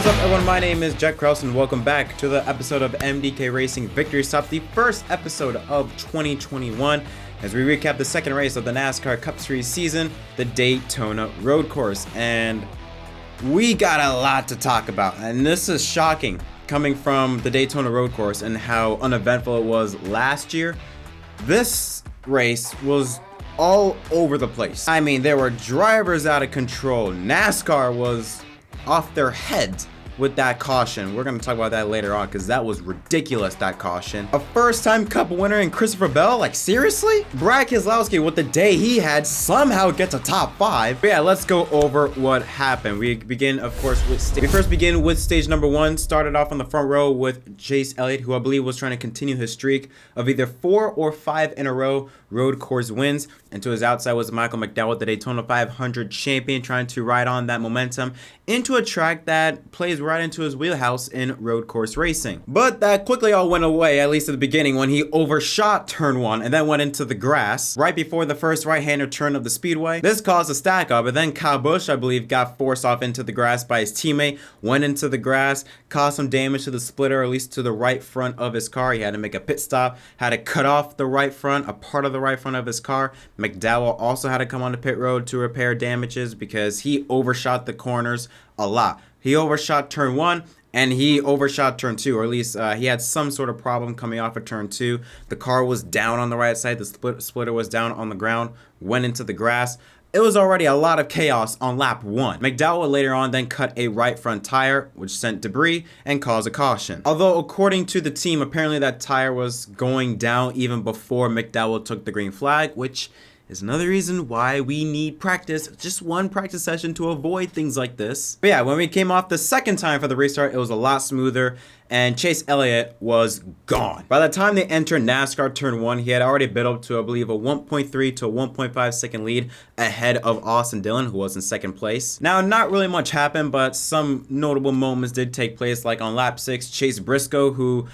What is up, everyone? My name is Jet Kraus, and welcome back to the episode of MDK Racing Victory Stop, the first episode of 2021, as we recap the second race of the NASCAR Cup Series season, the Daytona Road Course. And we got a lot to talk about, and this is shocking coming from the Daytona Road Course and how uneventful it was last year. This race was all over the place. I mean, there were drivers out of control. NASCAR was off their heads with that caution. We're going to talk about that later on because that was ridiculous, that caution. A first-time Cup winner in Christopher Bell? Like, seriously? Brad Keselowski, with the day he had, somehow gets a top 5. But yeah, let's go over what happened. We begin, of course, with we first begin with stage number 1. Started off on the front row with Chase Elliott, who I believe was trying to continue his streak of either 4 or 5 in a row road course wins. And to his outside was Michael McDowell, the Daytona 500 champion, trying to ride on that momentum into a track that plays right into his wheelhouse in road course racing. But that quickly all went away, at least at the beginning, when he overshot turn 1 and then went into the grass right before the first right-hander turn of the speedway. This caused a stack up, and then Kyle Busch, I believe, got forced off into the grass by his teammate, went into the grass, caused some damage to the splitter, or at least to the right front of his car. He had to make a pit stop, had to cut off the right front, a part of the right front of his car. McDowell also had to come on the pit road to repair damages because he overshot the corners a lot. He overshot turn 1 and he overshot turn 2, or at least he had some sort of problem coming off of turn 2. The car was down on the right side, the splitter was down on the ground, went into the grass. It was already a lot of chaos on lap 1. McDowell later on then cut a right front tire, which sent debris and caused a caution. Although according to the team, apparently that tire was going down even before McDowell took the green flag, which is another reason why we need practice, just one practice session to avoid things like this. But yeah, when we came off the second time for the restart, it was a lot smoother, and Chase Elliott was gone. By the time they entered NASCAR turn 1, he had already built up to, I believe, a 1.3 to a 1.5 second lead ahead of Austin Dillon, who was in second place. Now, not really much happened, but some notable moments did take place, like on lap 6, Chase Briscoe, who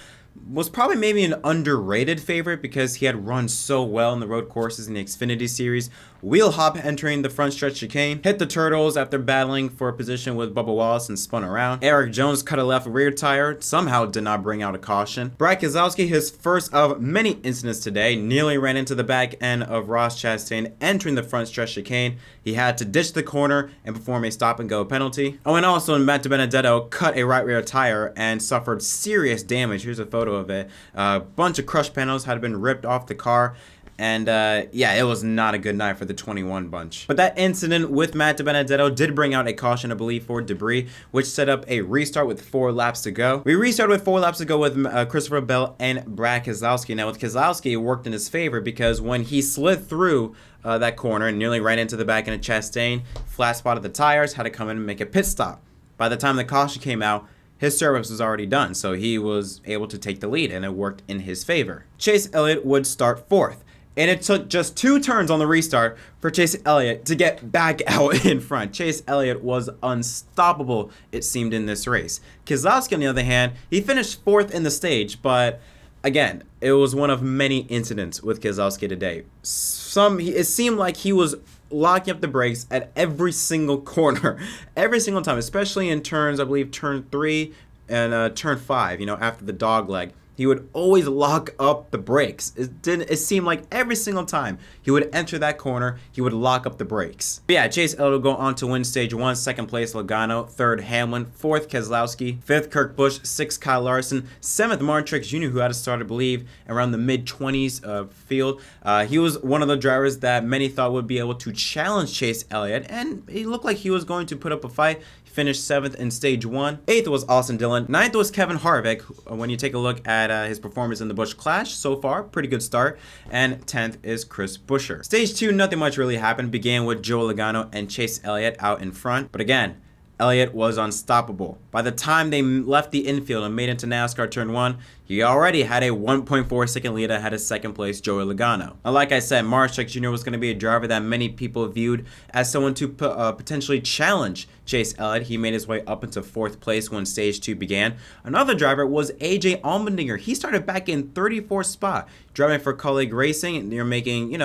was probably maybe an underrated favorite because he had run so well in the road courses in the Xfinity series. Wheel hop entering the front stretch chicane, hit the turtles after battling for a position with Bubba Wallace and spun around. Eric Jones cut a left rear tire, somehow did not bring out a caution. Brad Keselowski, his first of many incidents today, nearly ran into the back end of Ross Chastain entering the front stretch chicane. He had to ditch the corner and perform a stop and go penalty. Oh, and also Matt DiBenedetto cut a right rear tire and suffered serious damage. Here's a photo of it. A bunch of crush panels had been ripped off the car. And yeah, it was not a good night for the 21 bunch. But that incident with Matt DiBenedetto did bring out a caution, I believe, for debris, which set up a restart with 4 laps to go. We restarted with 4 laps to go with Christopher Bell and Brad Keselowski. Now with Keselowski, it worked in his favor because when he slid through that corner and nearly ran into the back end of Chastain, flat spotted the tires, had to come in and make a pit stop. By the time the caution came out, his service was already done, so he was able to take the lead, and it worked in his favor. Chase Elliott would start 4th. And it took just 2 turns on the restart for Chase Elliott to get back out in front. Chase Elliott was unstoppable, it seemed, in this race. Keselowski, on the other hand, he finished 4th in the stage, but again, it was one of many incidents with Keselowski today. It seemed like he was locking up the brakes at every single corner, every single time, especially in turns, I believe, turn 3 and turn 5, after the dog leg. He would always lock up the brakes. It seemed like every single time he would enter that corner, he would lock up the brakes. But yeah, Chase Elliott would go on to win stage 1, 2nd place Logano, 3rd Hamlin, 4th Keselowski, 5th Kurt Busch, 6th Kyle Larson, 7th Martin Truex Jr., who had to start, I believe, around the mid-20s field. He was one of the drivers that many thought would be able to challenge Chase Elliott, and he looked like he was going to put up a fight. Finished 7th in stage 1. 8th was Austin Dillon. 9th was Kevin Harvick. When you take a look at his performance in the Busch Clash so far, pretty good start. And 10th is Chris Buescher. Stage 2, nothing much really happened. Began with Joe Logano and Chase Elliott out in front. But again, Elliott was unstoppable. By the time they left the infield and made it to NASCAR Turn 1, he already had a 1.4 second lead ahead of second place Joey Logano. Now, like I said, Martin Truex Jr. was going to be a driver that many people viewed as someone to potentially challenge Chase Elliott. He made his way up into 4th place when Stage 2 began. Another driver was AJ Allmendinger. He started back in 34th spot, driving for Colleague Racing, and they're making,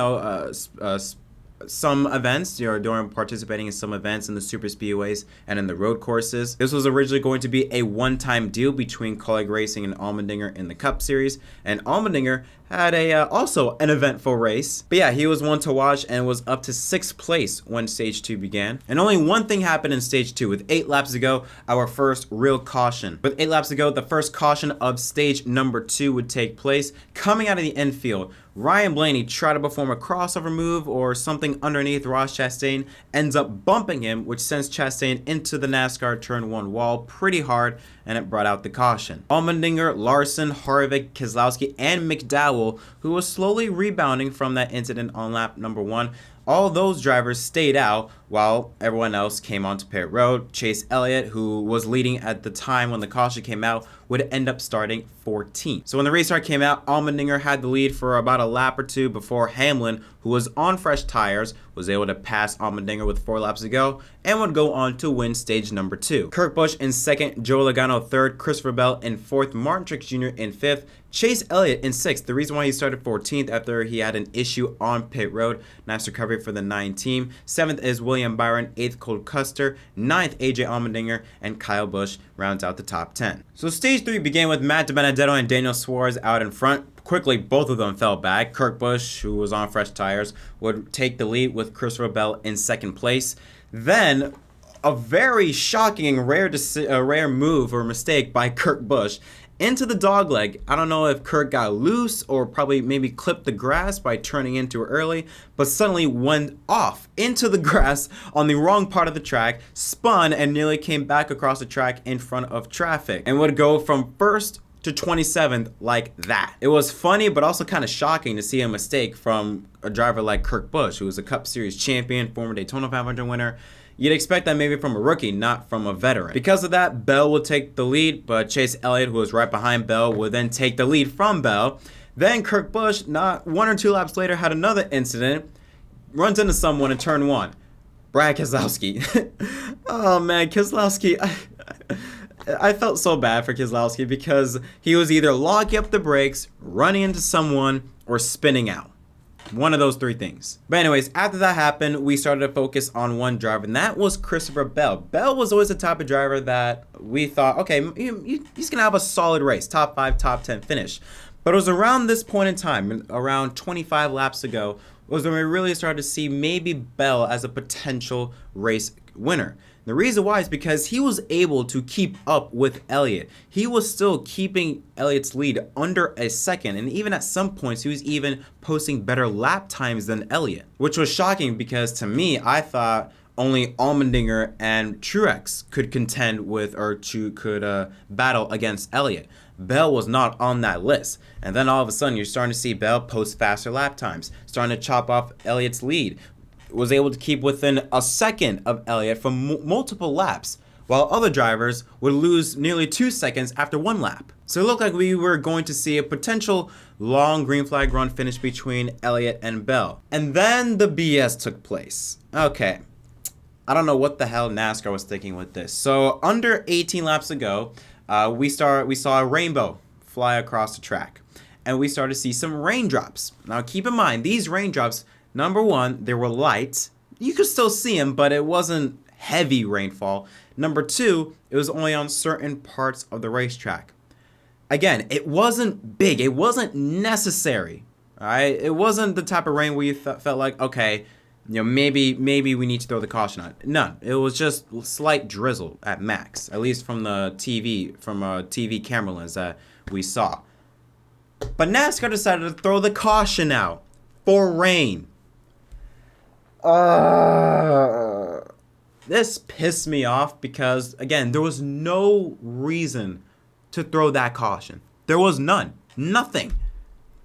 some events, during participating in some events in the super speedways and in the road courses. This was originally going to be a one-time deal between Colleague Racing and Allmendinger in the Cup Series, and Allmendinger had also an eventful race. But yeah, he was one to watch and was up to 6th place when Stage 2 began. And only one thing happened in Stage 2. With 8 laps to go, our first real caution. With 8 laps to go, the first caution of stage number 2 would take place. Coming out of the infield, Ryan Blaney tried to perform a crossover move or something underneath Ross Chastain, ends up bumping him, which sends Chastain into the NASCAR Turn 1 wall pretty hard, and it brought out the caution. Allmendinger, Larson, Harvick, Keselowski, and McDowell, who was slowly rebounding from that incident on lap number 1, all those drivers stayed out while everyone else came onto pit road. Chase Elliott, who was leading at the time when the caution came out, would end up starting 14th. So when the restart came out, Allmendinger had the lead for about a lap or two before Hamlin, who was on fresh tires, was able to pass Allmendinger with 4 laps to go and would go on to win stage number 2. Kurt Busch in 2nd, Joe Logano 3rd, Christopher Bell in 4th, Martin Truex Jr. in 5th, Chase Elliott in 6th. The reason why he started 14th after he had an issue on pit road. Nice recovery for the 9 team. 7th is William Byron, 8th Cole Custer, 9th AJ Allmendinger, and Kyle Busch rounds out the top 10. So stage 3 began with Matt DiBenedetto and Daniel Suarez out in front. Quickly, both of them fell back. Kurt Busch, who was on fresh tires, would take the lead with Christopher Bell in 2nd place. Then, a very shocking, rare move or mistake by Kurt Busch into the dogleg. I don't know if Kurt got loose or probably maybe clipped the grass by turning in too early, but suddenly went off into the grass on the wrong part of the track, spun, and nearly came back across the track in front of traffic, and would go from 1st to 27th like that. It was funny, but also kind of shocking to see a mistake from a driver like Kurt Busch, who was a Cup Series champion, former Daytona 500 winner. You'd expect that maybe from a rookie, not from a veteran. Because of that, Bell would take the lead, but Chase Elliott, who was right behind Bell, would then take the lead from Bell. Then Kurt Busch, not 1 or 2 laps later, had another incident, runs into someone in turn 1. Brad Keselowski. Oh man, Keselowski, I felt so bad for Keselowski because he was either locking up the brakes, running into someone, or spinning out. One of those 3 things. But anyways, after that happened, we started to focus on one driver, and that was Christopher Bell. Bell was always the type of driver that we thought, okay, he's going to have a solid race, top 5, top 10 finish. But it was around this point in time, around 25 laps ago, was when we really started to see maybe Bell as a potential race winner. The reason why is because he was able to keep up with Elliott. He was still keeping Elliott's lead under a second, and even at some points, he was even posting better lap times than Elliott, which was shocking because to me, I thought only Allmendinger and Truex could contend with or could battle against Elliott. Bell was not on that list. And then all of a sudden, you're starting to see Bell post faster lap times, starting to chop off Elliott's lead. Was able to keep within a second of Elliott for multiple laps, while other drivers would lose nearly 2 seconds after 1 lap. So it looked like we were going to see a potential long green flag run finish between Elliott and Bell. And then the BS took place. Okay, I don't know what the hell NASCAR was thinking with this. So under 18 laps ago, we saw a rainbow fly across the track, and we started to see some raindrops. Now keep in mind, these raindrops, number 1, they were light. You could still see them, but it wasn't heavy rainfall. Number 2, it was only on certain parts of the racetrack. Again, it wasn't big. It wasn't necessary. All right, it wasn't the type of rain where you felt like, okay, maybe we need to throw the caution on. None. It was just slight drizzle at max, at least from the TV, from a TV camera lens that we saw. But NASCAR decided to throw the caution out for rain. This pissed me off because, again, there was no reason to throw that caution. There was none. Nothing.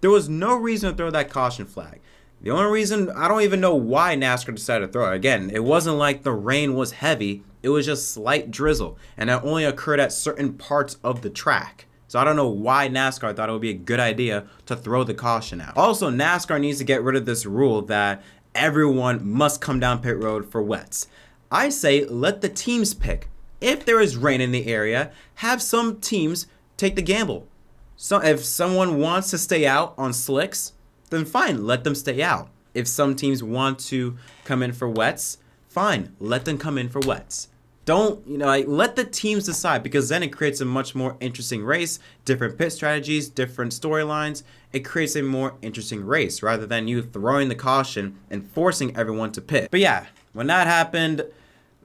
There was no reason to throw that caution flag. The only reason, I don't even know why NASCAR decided to throw it. Again, it wasn't like the rain was heavy. It was just slight drizzle, and it only occurred at certain parts of the track. So I don't know why NASCAR thought it would be a good idea to throw the caution out. Also, NASCAR needs to get rid of this rule that everyone must come down pit road for wets. I say let the teams pick. If there is rain in the area, have some teams take the gamble. So if someone wants to stay out on slicks, then fine, let them stay out. If some teams want to come in for wets, fine, let them come in for wets. Don't, like, let the teams decide, because then it creates a much more interesting race, different pit strategies, different storylines. It creates a more interesting race rather than you throwing the caution and forcing everyone to pit. But yeah, when that happened,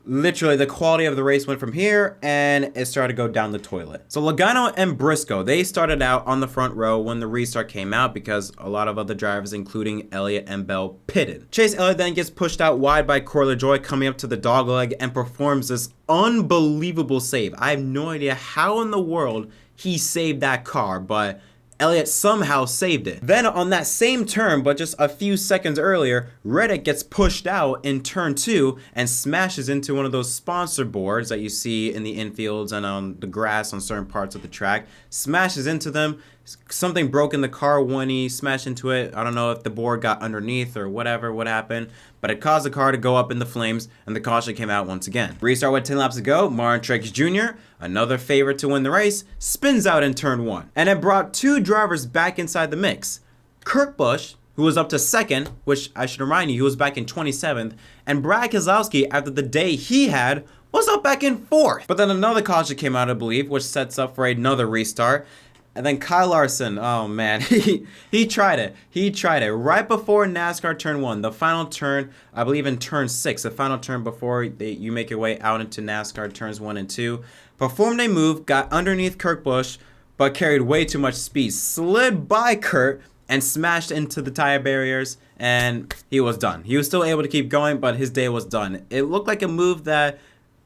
literally the quality of the race went from here and it started to go down the toilet. So Logano and Briscoe, they started out on the front row when the restart came out because a lot of other drivers, including Elliott and Bell, pitted. Chase Elliott then gets pushed out wide by Corey LaJoie coming up to the dogleg and performs this unbelievable save. I have no idea how in the world he saved that car, but Elliott somehow saved it. Then on that same turn, but just a few seconds earlier, Reddick gets pushed out in turn 2 and smashes into one of those sponsor boards that you see in the infields and on the grass on certain parts of the track. Smashes into them. Something broke in the car when he smashed into it. I don't know if the board got underneath or whatever, what happened, but it caused the car to go up in the flames and the caution came out once again. Restart with 10 laps to go. Martin Truex Jr., another favorite to win the race, spins out in turn 1. And it brought 2 drivers back inside the mix. Kurt Busch, who was up to 2nd, which I should remind you, he was back in 27th, and Brad Keselowski, after the day he had, was up back in 4th. But then another caution came out, I believe, which sets up for another restart. And then Kyle Larson, oh man, he tried it. He tried it right before NASCAR turn 1, the final turn, I believe in turn 6, the final turn before you make your way out into NASCAR turns 1 and 2. Performed a move, got underneath Kurt Busch, but carried way too much speed, slid by Kurt, and smashed into the tire barriers, and he was done. He was still able to keep going, but his day was done. It looked like a move that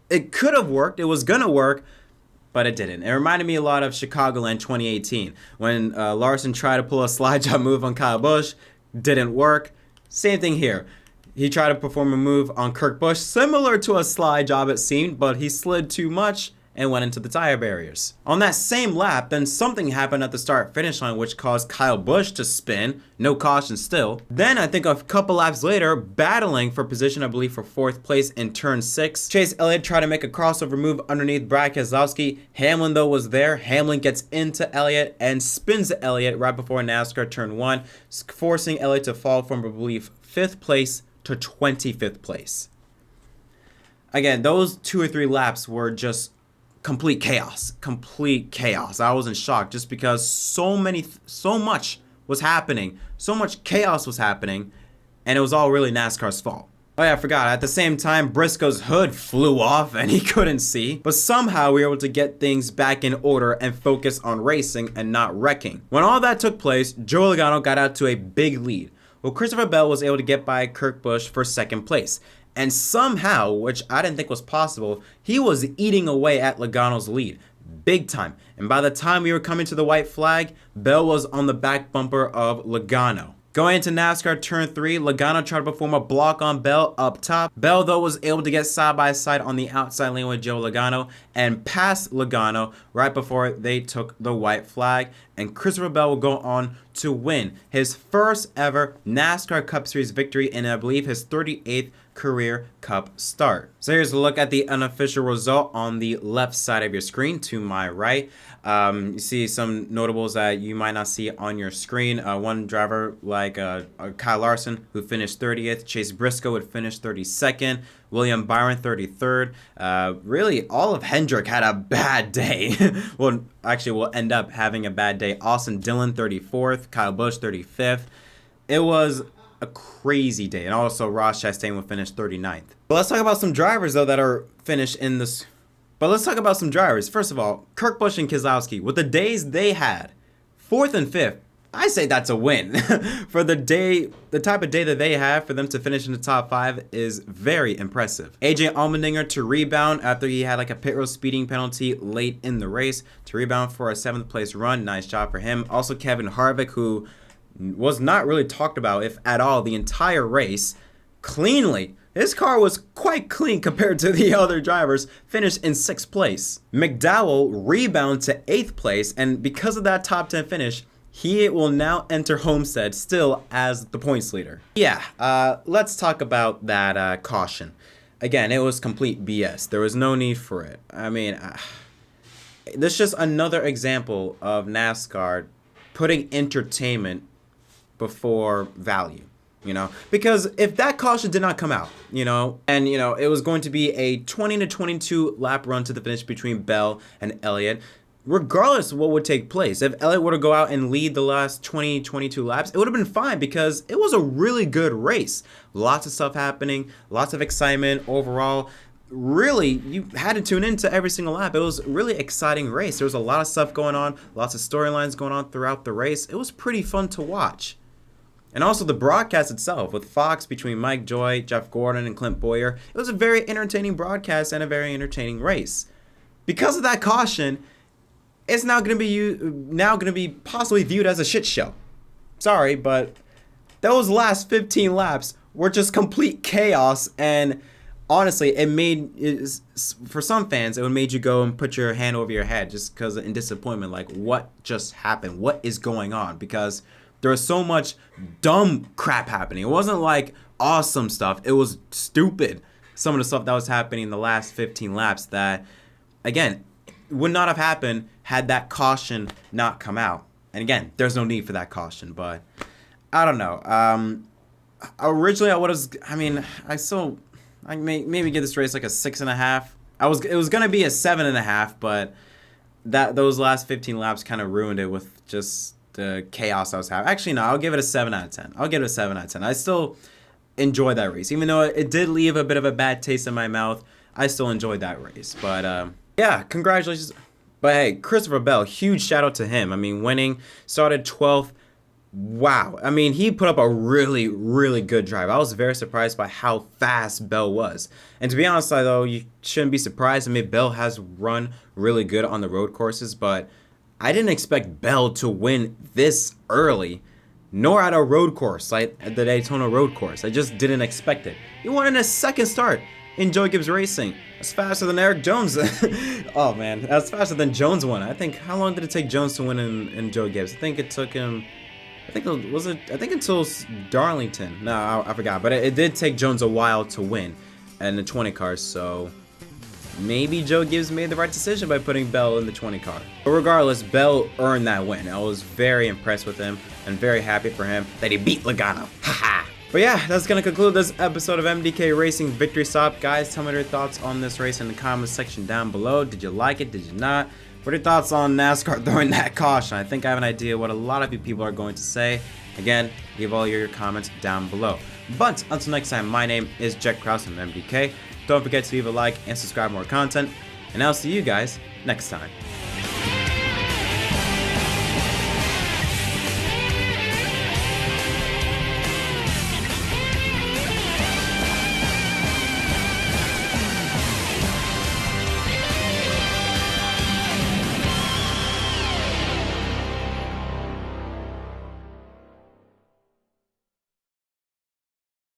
it could have worked, it was gonna work, but it didn't. It reminded me a lot of Chicagoland 2018 when Larson tried to pull a slide job move on Kyle Busch, didn't work. Same thing here. He tried to perform a move on Kurt Busch, similar to a slide job it seemed, but he slid too much and went into the tire barriers. On that same lap, then something happened at the start-finish line which caused Kyle Busch to spin, no caution still. Then I think a couple laps later, battling for position, I believe for 4th place in turn 6, Chase Elliott tried to make a crossover move underneath Brad Keselowski. Hamlin though was there. Hamlin gets into Elliott and spins Elliott right before NASCAR turn 1, forcing Elliott to fall from, I believe, 5th place to 25th place. Again, those 2 or 3 laps were just complete chaos. I was in shock just because so much was happening, so much chaos was happening, and it was all really NASCAR's fault. Oh yeah, I forgot. At the same time, Briscoe's hood flew off and he couldn't see, but somehow we were able to get things back in order and focus on racing and not wrecking. When all that took place, Joey Logano got out to a big lead. Well, Christopher Bell was able to get by Kurt Busch for 2nd place. And somehow, which I didn't think was possible, he was eating away at Logano's lead. Big time. And by the time we were coming to the white flag, Bell was on the back bumper of Logano. Going into NASCAR turn 3, Logano tried to perform a block on Bell up top. Bell though was able to get side by side on the outside lane with Joe Logano and pass Logano right before they took the white flag. And Christopher Bell will go on to win his first ever NASCAR Cup Series victory and I believe his 38th career Cup start. So here's a look at the unofficial result on the left side of your screen to my right. You see some notables that you might not see on your screen. One driver like Kyle Larson, who finished 30th. Chase Briscoe would finish 32nd. William Byron 33rd. Really, all of Hendrick had a bad day. Well, actually, we'll end up having a bad day. Austin Dillon 34th. Kyle Busch 35th. It was a crazy day. And also Ross Chastain would finish 39th. But let's talk about some drivers, though, that are finished in this. But let's talk about some drivers. First of all, Kurt Busch and Keselowski, with the days they had, 4th and 5th, I say that's a win. For the type of day that they have, for them to finish in the top 5 is very impressive. AJ Allmendinger to rebound after he had like a pit road speeding penalty late in the race, to rebound for a 7th place run. Nice job for him. Also Kevin Harvick, who was not really talked about, if at all, the entire race, cleanly. His car was quite clean compared to the other drivers, finished in 6th place. McDowell rebound to 8th place, and because of that top 10 finish, he will now enter Homestead still as the points leader. Yeah, let's talk about that caution. Again, it was complete BS. There was no need for it. I mean, this is just another example of NASCAR putting entertainment before value. you know, because if that caution did not come out, you know, and, you know, it was going to be a 20 to 22 lap run to the finish between Bell and Elliott, regardless of what would take place, if Elliott were to go out and lead the last 22 laps, it would have been fine because it was a really good race. Lots of stuff happening, lots of excitement overall. Really, you had to tune into every single lap. It was a really exciting race. There was a lot of stuff going on, lots of storylines going on throughout the race. It was pretty fun to watch. And also the broadcast itself with Fox between Mike Joy, Jeff Gordon, and Clint Boyer. It was a very entertaining broadcast and a very entertaining race. Because of that caution, it's now going to be possibly viewed as a shit show. Sorry, but those last 15 laps were just complete chaos, and honestly, for some fans, it would made you go and put your hand over your head just because in disappointment, like, what just happened? What is going on? Because there was so much dumb crap happening. It wasn't like awesome stuff. It was stupid. Some of the stuff that was happening in the last 15 laps that, again, would not have happened had that caution not come out. And again, there's no need for that caution, but I don't know. Originally, I maybe give this race like a 6.5. It was gonna be a 7.5, but those last 15 laps kind of ruined it with just the chaos I was having. Actually, no, I'll give it a 7 out of 10. I'll give it a 7 out of 10. I still enjoyed that race, even though it did leave a bit of a bad taste in my mouth. I still enjoyed that race, but yeah, congratulations. But hey, Christopher Bell, huge shout out to him. I mean, winning, started 12th. Wow. I mean, he put up a really, really good drive. I was very surprised by how fast Bell was. And to be honest, though, you shouldn't be surprised. I mean, Bell has run really good on the road courses, but I didn't expect Bell to win this early, nor at a road course, like at the Daytona road course. I just didn't expect it. He won in his second start in Joe Gibbs Racing. That's faster than Eric Jones. Oh, man. That's faster than Jones won. I think, how long did it take Jones to win in Joe Gibbs? I think it took him... I think until Darlington. No, I forgot. But it did take Jones a while to win in the 20 cars, so maybe Joe Gibbs made the right decision by putting Bell in the 20 car. But regardless, Bell earned that win. I was very impressed with him and very happy for him that he beat Logano. Haha. But yeah, that's going to conclude this episode of MDK Racing Victory Stop. Guys, tell me your thoughts on this race in the comments section down below. Did you like it? Did you not? What are your thoughts on NASCAR throwing that caution? I think I have an idea what a lot of you people are going to say. Again, leave all your comments down below. But until next time, my name is Jett Krause from MDK. Don't forget to leave a like and subscribe for more content. And I'll see you guys next time.